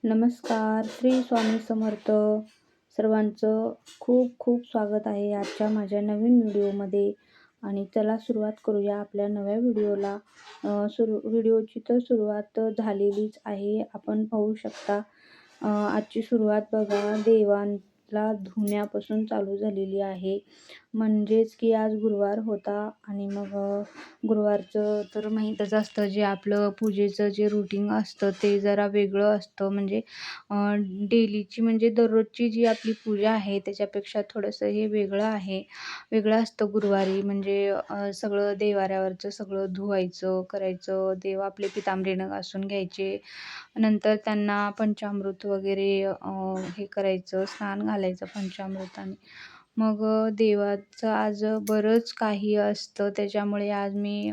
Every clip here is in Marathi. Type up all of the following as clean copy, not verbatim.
नमस्कार, श्री स्वामी समर्थ. सर्वांचं खूप खूप स्वागत आहे आजच्या माझ्या नवीन व्हिडिओमध्ये. आणि चला सुरुवात करूया आपल्या नव्या व्हिडिओला. व्हिडिओची तर सुरुवात झालेलीच आहे. आपण पाहू शकता. आजची सुरुवात बघा देवांना धुण्यापासून चालू झालेली आहे. म्हणजेच की आज गुरुवार होता आणि मग गुरुवारचं तर माहीतच असतं, जे आपलं पूजेचं जे रुटीन असतं ते जरा वेगळं असतं. म्हणजे डेलीची म्हणजे दररोजची जी आपली पूजा आहे त्याच्यापेक्षा थोडंसं हे वेगळं आहे. वेगळं असतं गुरुवारी. म्हणजे सगळं देवाऱ्यावरचं सगळं धुवायचं, करायचं. देव आपले पितांबरीनं घासून घ्यायचे. नंतर त्यांना पंचामृत वगैरे हे करायचं, स्नान घालायचं पंचामृताने. मग देवाचं आज बरंच काही असतं, त्याच्यामुळे आज मी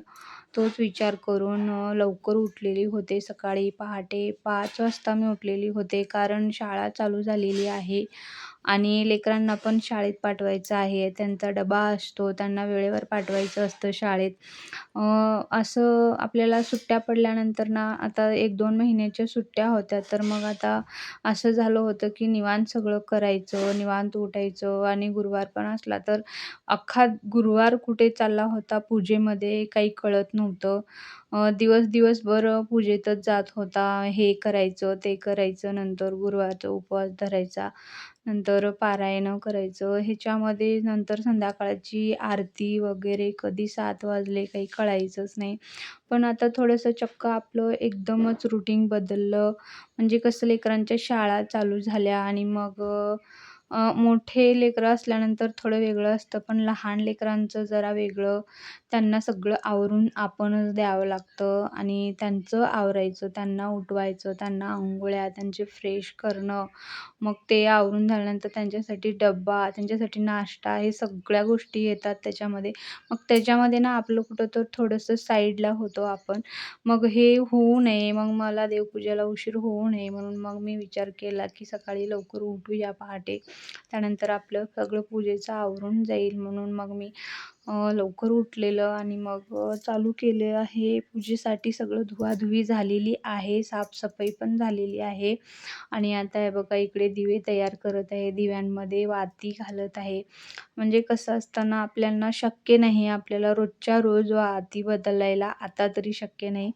तोच विचार करून लवकर उठलेली होते. सकाळी पहाटे 5 वाजता मी उठलेली होते, कारण शाळा चालू झालेली आहे आणि लेकरांना पण शाळेत पाठवायचं आहे. त्यांचा डबा असतो, त्यांना वेळेवर पाठवायचं असतं शाळेत. असं आपल्याला सुट्ट्या पडल्यानंतर ना, आता 1-2 महिन्याच्या सुट्ट्या होत्या, तर मग आता असं झालं होतं की निवांत सगळं करायचं, निवांत उठायचं आणि गुरुवार पण असला तर अख्खा गुरुवार कुठे चालला होता पूजेमध्ये काही कळत नव्हतं. दिवसभर पूजेतच जात होता. हे करायचं, ते करायचं, नंतर गुरुवारचा उपवास धरायचा, नंतर पारायण करायचं. ह्याच्यामध्ये नंतर संध्याकाळची आरती वगैरे कधी 7 वाजले काही कळायचंच नाही. पण आता थोडंसं चक्क आपलं एकदमच रुटीन बदललं. म्हणजे कसं लेकरांच्या शाळा चालू झाल्या आणि मग मोठे लेकरं असल्यानंतर थोडं वेगळं असतं, पण लहान लेकरांचं जरा वेगळं. त्यांना सगळं आवरून आपणच द्यावं लागतं आणि त्यांचं आवरायचं, त्यांना उठवायचं, त्यांना अंघोळ्या, त्यांचे फ्रेश करणं. मग ते आवरून झाल्यानंतर त्यांच्यासाठी डब्बा, त्यांच्यासाठी नाश्ता, हे सगळ्या गोष्टी येतात त्याच्यामध्ये. मग त्याच्यामध्ये ना आपलं कुठं तर थोडंसं साईडला होतो आपण. मग हे होऊ नये, मग मला देवपूजेला उशीर होऊ नये म्हणून मग मी विचार केला की सकाळी लवकर उठूया पहाटे. त्यानंतर आपलं सगळं पूजेचं आवरून जाईल म्हणून मग मी लवकर उठलेलं आणि मग चालू केले आहे पूजेसाठी. सगळं धुवाधुवी झालेली आहे, साफसफाई पण झालेली आहे आणि आता हे बघा इकडे दिवे तयार करत आहे. दिव्यांमध्ये वाती घालत आहे. म्हणजे कसं असतं ना, आपल्याला शक्य नाही आपल्याला रोजच्या रोज वाती बदलायला, आता तरी शक्य नाही.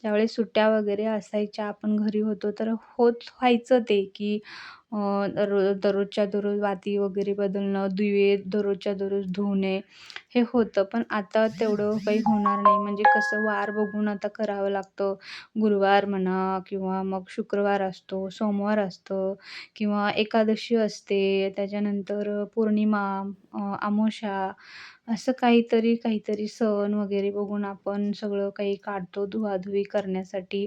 त्यावेळेस सुट्ट्या वगैरे असायच्या, आपण घरी होतो तर व्हायचं ते की दररोजच्या दररोज वाती वगैरे बदलणं, दिवे दररोजच्या दररोज धुणे, हे होतं. पण आता तेवढं काही होणार नाही. म्हणजे कसं वार बघून आता करावं लागतं. गुरुवार म्हणा किंवा मग शुक्रवार असतो, सोमवार असतं किंवा एकादशी असते, त्याच्यानंतर पौर्णिमा, अमावास्या, असं काहीतरी सण वगैरे बघून आपण सगळं काही काढतो धुवाधुवी करण्यासाठी.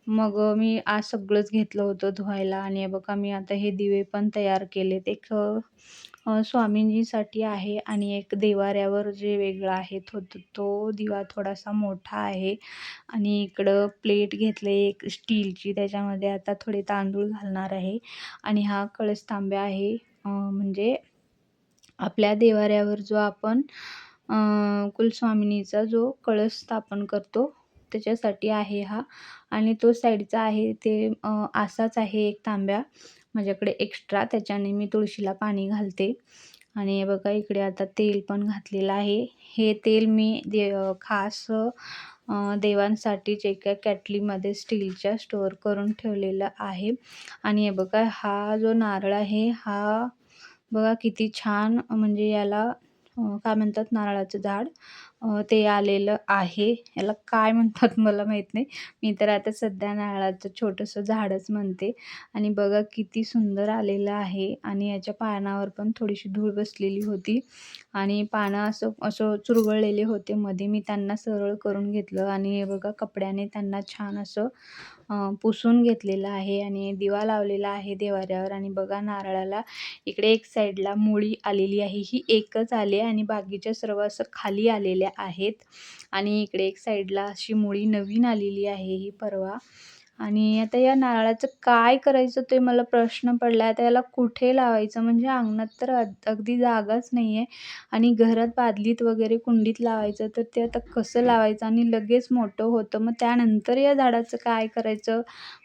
मग मी आज सगळंच घेतलं होतं धुवायला आणि हे बघा मी आता हे दिवे पण तयार केलेत. एक स्वामींजीसाठी आहे आणि एक देवाऱ्यावर जे वेगळं आहे तो दिवा थोडासा मोठा आहे आणि इकडं प्लेट घेतले एक स्टीलची, त्याच्यामध्ये आता थोडे तांदूळ घालणार आहे आणि हा कळस तांब्या आहे. म्हणजे आपल्या देवाऱ्यावर जो आपण कुलस्वामिनीचा जो कळस स्थापन करतो त्याच्यासाठी आहे हा. आणि तो साईडचा आहे ते असाच आहे एक तांब्या माझ्याकडे एक्स्ट्रा, त्याच्याने मी तुळशीला पाणी घालते. आणि हे बघा इकडे आता तेल पण घातलेलं आहे. हे तेल मी खास देवांसाठीच एका कॅटलीमध्ये स्टीलच्या स्टोअर करून ठेवलेलं आहे. आणि हे बघा हा जो नारळ आहे हा बघा किती छान, म्हणजे याला काय म्हणतात, नारळाचं झाड ते आलेलं आहे. याला काय म्हणतात मला माहीत नाही. मी तर आता सध्या नारळाचं छोटंसं झाडच म्हणते. आणि बघा किती सुंदर आलेलं आहे आणि याच्या पानावर पण थोडीशी धूळ बसलेली होती आणि पानं असं असं चुरगळलेले होते मध्ये. मी त्यांना सरळ करून घेतलं आणि हे बघा कपड्याने त्यांना छान असं पुसून घेतलेलं आहे आणि दिवा लावलेला आहे देवाऱ्यावर. आणि बघा नारळाला इकडे एक साईडला मुळी आलेली आहे, ही एकच आली आणि बाकीच्या सर्व असं खाली आलेल्या आहेत. आणि इकडे एक साईडला अशी मुळी नवीन आलेली आहे ही परवा. आणि आता या नारळाचं काय करायचं ते मला प्रश्न पडला आता याला कुठे लावायचं? म्हणजे अंगणात तर अगदी जागाच नाही आहे आणि घरात बादलीत वगैरे कुंडीत लावायचं तर ते आता कसं लावायचं आणि लगेच मोठं होतं. मग त्यानंतर या झाडाचं काय करायचं?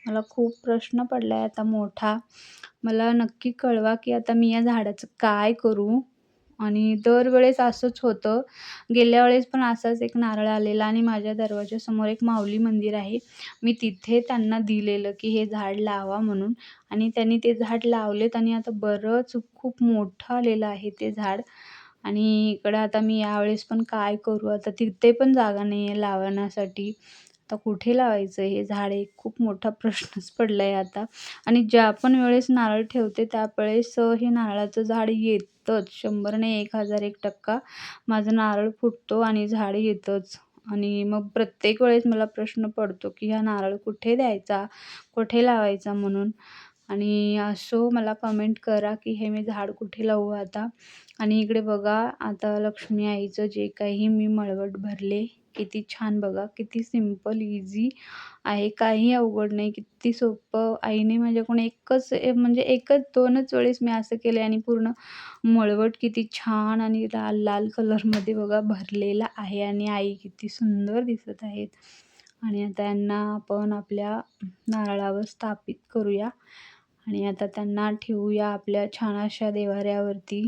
मला खूप प्रश्न पडलाय आता मोठा. मला नक्की कळवा, की आता मी या झाडाचं काय करू? आणि दरवेळेस असंच होतं. गेल्या वेळेस पण असाच एक नारळ आलेला आणि माझ्या दरवाजासमोर एक माऊली मंदिर आहे. मी तिथे त्यांना दिलेलं, की हे झाड लावा म्हणून आणि त्यांनी ते झाड लावलेत आणि आता बरंच खूप मोठं आलेलं आहे ते झाड. आणि इकडं आता मी यावेळेस पण काय करू? आता तिथे पण जागा नाही आहे लावण्यासाठी. आता कुठे लावायचं हे झाड? एक खूप मोठा प्रश्नच पडलाय आता. आणि ज्या पण वेळेस नारळ ठेवते त्यावेळेस हे नारळाचं झाड येतंच. 100 नाही 1001% माझं नारळ फुटतो आणि झाड येतंच. आणि मग प्रत्येक वेळेस मला प्रश्न पडतो, की हा नारळ कुठे द्यायचा? कुठे लावायचा म्हणून? आणि असो मला कमेंट करा, की हे मी झाड कुठे लावू आता? आणि इकडे बघा आता लक्ष्मी आईचं जे काही मी मळवट भरले, किती छान बघा, किती सिंपल ईझी आहे. काही अवघड नाही. किती सोपं आईने माझ्याकडून म्हणजे एकच 2च वेळेस मी असं केलंय आणि पूर्ण मळवट किती छान आणि लाल-लाल कलरमध्ये बघा भरलेला आहे आणि आई किती सुंदर दिसत आहेत. आणि आता यांना आपण आपल्या नारळावर स्थापित करूया आणि आता त्यांना ठेवूया आपल्या छान अशा देव्हाऱ्यावरती.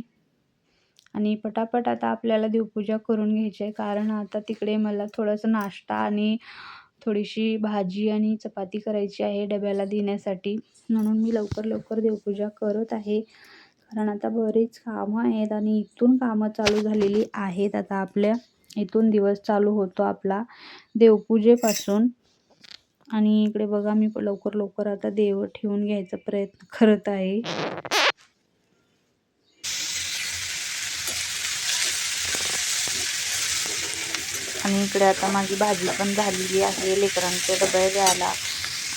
आणि पटापट आता आपल्याला देवपूजा करून घ्यायची आहे. कारण आता तिकडे मला थोडंसं नाश्ता आणि थोडीशी भाजी आणि चपाती करायची आहे डब्याला देण्यासाठी. म्हणून मी लवकर देवपूजा करत आहे. कारण आता बरीच कामं आहेत आणि इथून कामं चालू झालेली आहेत आता आपल्या. इथून दिवस चालू होतो आपला देवपूजेपासून. आणि इकडे बघा मी लवकर आता देव ठेवून घ्यायचा प्रयत्न करत आहे. आणि इकडे आता माझी भाजी पण झालेली आहे लेकरांचे डबे द्यायला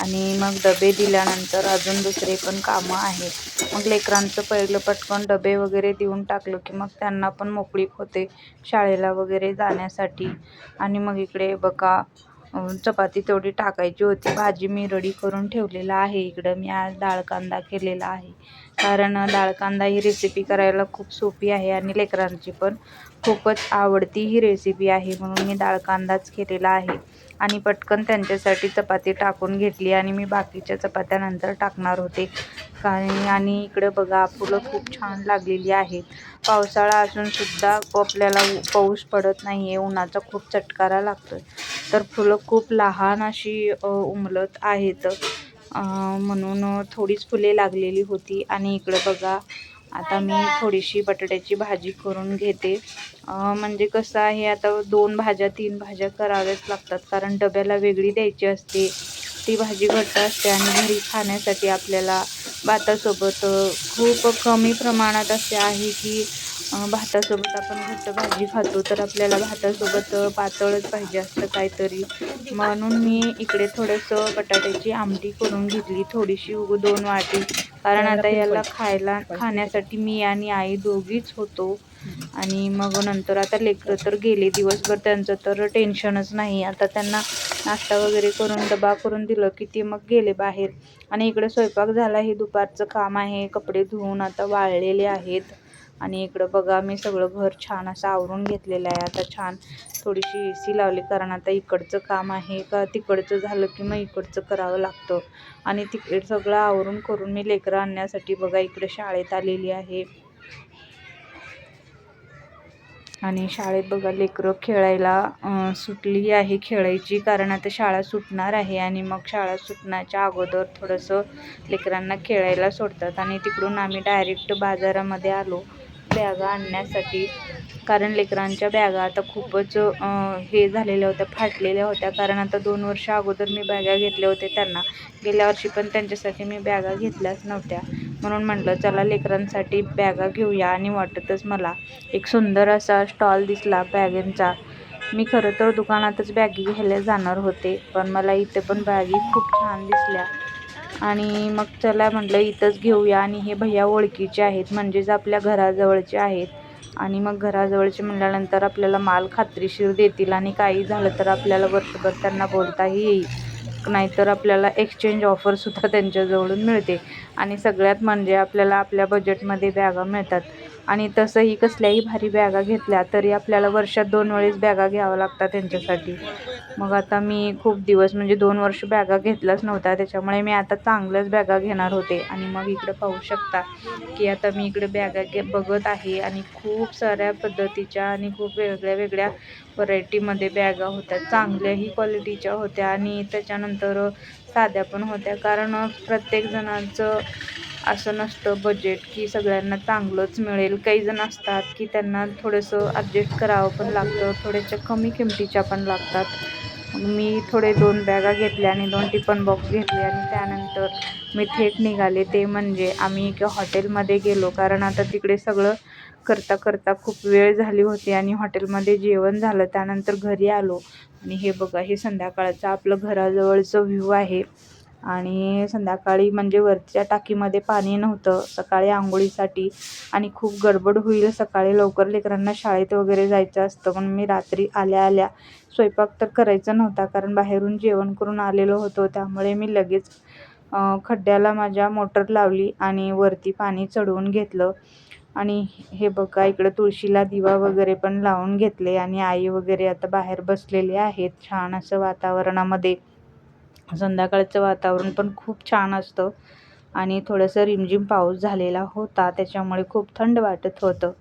आणि मग डबे दिल्यानंतर अजून दुसरे पण कामं आहेत. मग लेकरांचं पहिलं पटकन डबे वगैरे देऊन टाकलं की मग त्यांना पण मोकळीक होते शाळेला वगैरे जाण्यासाठी. आणि मग इकडे बघा चपाती तेवढी टाकायची होती. भाजी मी रेडी करून ठेवलेला आहे. इकडं मी आज डाळ कांदा केलेला आहे. कारण डाळ कांदा ही रेसिपी करायला खूप सोपी आहे आणि लेकरांची पण खूपच आवडती ही रेसिपी आहे. म्हणून मी डाळ कांदाच केलेला आहे आणि पटकन त्यांच्यासाठी चपाती टाकून घेतली आणि मी बाकीच्या चपात्या नंतर टाकणार होते. आणि इकडे बघा फुलं खूप छान लागलेली आहेत. पावसाळा असून सुद्धा आपल्याला पाऊस पडत नाही आहे. उन्हाचा खूप चटकारा लागतो तर फुलं खूप लहान अशी उमलत आहेत. म्हणून थोडीच फुले लागलेली होती. आणि इकडे बघा आता मी थोडीशी बटाट्याची भाजी करून घेते. म्हणजे कसं आहे आता 2 भाज्या 3 भाज्या कराव्याच लागतात कारण डब्याला वेगळी द्यायची असते. ती भाजी घट्ट असते आणि घरी खाण्यासाठी आपल्याला भातासोबत खूप कमी प्रमाणात असे आहे की भातासोबत आपण घट्ट भाजी खातो तर आपल्याला भातासोबत पातळच पाहिजे असतं काहीतरी. म्हणून मी इकडे थोडंसं बटाट्याची आमटी करून घेतली थोडीशी 2 वाटी. कारण आता याला खाण्यासाठी मी आणि आई दोघीच होतो. आणि मग नंतर आता लेकरं तर गेले दिवसभर त्यांचं तर टेन्शनच नाही. आता त्यांना नाश्ता वगैरे करून डबा करून दिलं की ते मग गेले बाहेर. आणि इकडे स्वयंपाक झाला. हे दुपारचं काम आहे. कपडे धुवून आता वाळलेले आहेत. आणि इकडं बघा मी सगळं घर छान असं आवरून घेतलेलं आहे. आता छान थोडीशी AC लावली कारण आता इकडचं काम आहे का तिकडचं झालं की मग इकडचं करावं लागतं. आणि तिकडे सगळं आवरून करून मी लेकरं आणण्यासाठी बघा इकडे शाळेत आलेली आहे. आणि शाळेत बघा लेकरं खेळायला सुटली आहे खेळायची कारण आता शाळा सुटणार आहे. आणि मग शाळा सुटण्याच्या अगोदर थोडंसं लेकरांना खेळायला सोडतात. आणि तिकडून आम्ही डायरेक्ट बाजारामध्ये आलो बॅगा आणण्यासाठी. कारण लेकरांच्या बॅगा आता खूपच हे झालेल्या होत्या फाटलेल्या होत्या. कारण आता 2 वर्ष अगोदर मी बॅगा घेतल्या होत्या त्यांना. गेल्या वर्षी पण त्यांच्यासाठी मी बॅगा घेतल्याच नव्हत्या. म्हणून म्हटलं चला लेकरांसाठी बॅगा घेऊया. आणि वाटतच मला एक सुंदर असा स्टॉल दिसला बॅगांचा. मी खरं तर दुकानातच बॅगी घ्यायला जाणार होते पण मला इथे पण बॅगी खूप छान दिसल्या. आणि मग चला म्हटलं इथंच घेऊया. आणि हे भैया ओळखीचे आहेत म्हणजेच आपल्या घराजवळचे आहेत. आणि मग घराजवळचे म्हटल्यानंतर आपल्याला माल खात्रीशीर देतील आणि काही झालं तर आपल्याला वर्षभर त्यांना बोलताही येईल. नाहीतर आपल्याला एक्सचेंज ऑफरसुद्धा त्यांच्याजवळून मिळते. आणि सगळ्यात म्हणजे आपल्याला आपल्या बजेटमध्ये बॅगा मिळतात. आणि तसंही कसल्याही भारी बॅगा घेतल्या तरी आपल्याला वर्षात 2 वेळेस बॅगा घ्याव्या लागतात त्यांच्यासाठी. मग आता मी खूप दिवस म्हणजे 2 वर्ष बॅगा घेतल्याच नव्हत्या, त्याच्यामुळे मी आता चांगल्याच बॅगा घेणार होते. आणि मग इकडे पाहू शकता की आता मी इकडे बॅगा बघत आहे आणि खूप साऱ्या पद्धतीच्या आणि खूप वेगळ्या वेगळ्या व्हरायटीमध्ये बॅगा होत्या. चांगल्याही क्वालिटीच्या होत्या आणि त्याच्यानंतर साध्या पण होत्या. कारण प्रत्येक जणांचं असं नसतं बजेट की सगळ्यांना चांगलंच मिळेल. काही जण असतात की त्यांना थोडंसं ॲडजस्ट करावं पण लागतं, थोड्याशा कमी किमतीच्या पण लागतात. मग मी थोडे 2 बॅगा घेतल्या आणि 2 टिफन बॉक्स घेतले आणि त्यानंतर मी थेट निघाले. ते म्हणजे आम्ही एका हॉटेलमध्ये गेलो, कारण आता तिकडे सगळं करता करता खूप वेळ झाली होती आणि हॉटेलमध्ये जेवण झालं. त्यानंतर घरी आलो आणि हे बघा, हे संध्याकाळचं आपलं घराजवळचं व्ह्यू आहे. आणि संध्याकाळी म्हणजे वरच्या टाकीमध्ये पाणी नव्हतं सकाळी आंघोळीसाठी आणि खूप गडबड होईल सकाळी लवकर, लेकरांना शाळेत वगैरे जायचं असतं. म्हणून मी रात्री आल्या आल्या, स्वयंपाक तर करायचा नव्हता कारण बाहेरून जेवण करून आलेलो होतो, त्यामुळे मी लगेच खड्ड्याला माझ्या मोटर लावली आणि वरती पाणी चढवून घेतलं. आणि हे बघा, इकडं तुळशीला दिवा वगैरे पण लावून घेतले आणि आई वगैरे आता बाहेर बसलेले आहेत छान असं वातावरणामध्ये. संध्याकाळचं वातावरण पण खूप छान असतं आणि थोडंसं रिमझिम पाऊस झालेला होता, त्याच्यामुळे खूप थंड वाटत होतं.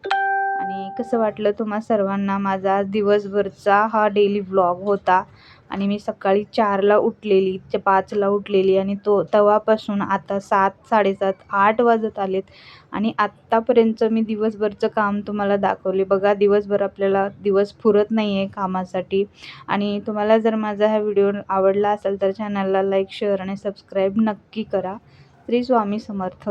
आणि कसं वाटलं तुम्हा सर्वांना माझा आज दिवसभरचा हा डेली व्लॉग होता. आणि मी सकाळी 4ला उठलेली, 5ला उठलेली आणि तेव्हापासून आता 7, 7:30, 8 वाजत आलेत आणि आत्तापर्यंत मी दिवसभरचं काम तुम्हाला दाखवले. बघा, दिवसभर आपल्याला दिवस पुरत नाही आहे कामासाठी. आणि तुम्हाला जर माझा हा व्हिडिओ आवडला असेल तर चॅनलला लाईक, शेअर आणि सबस्क्राईब नक्की करा. श्री स्वामी समर्थ.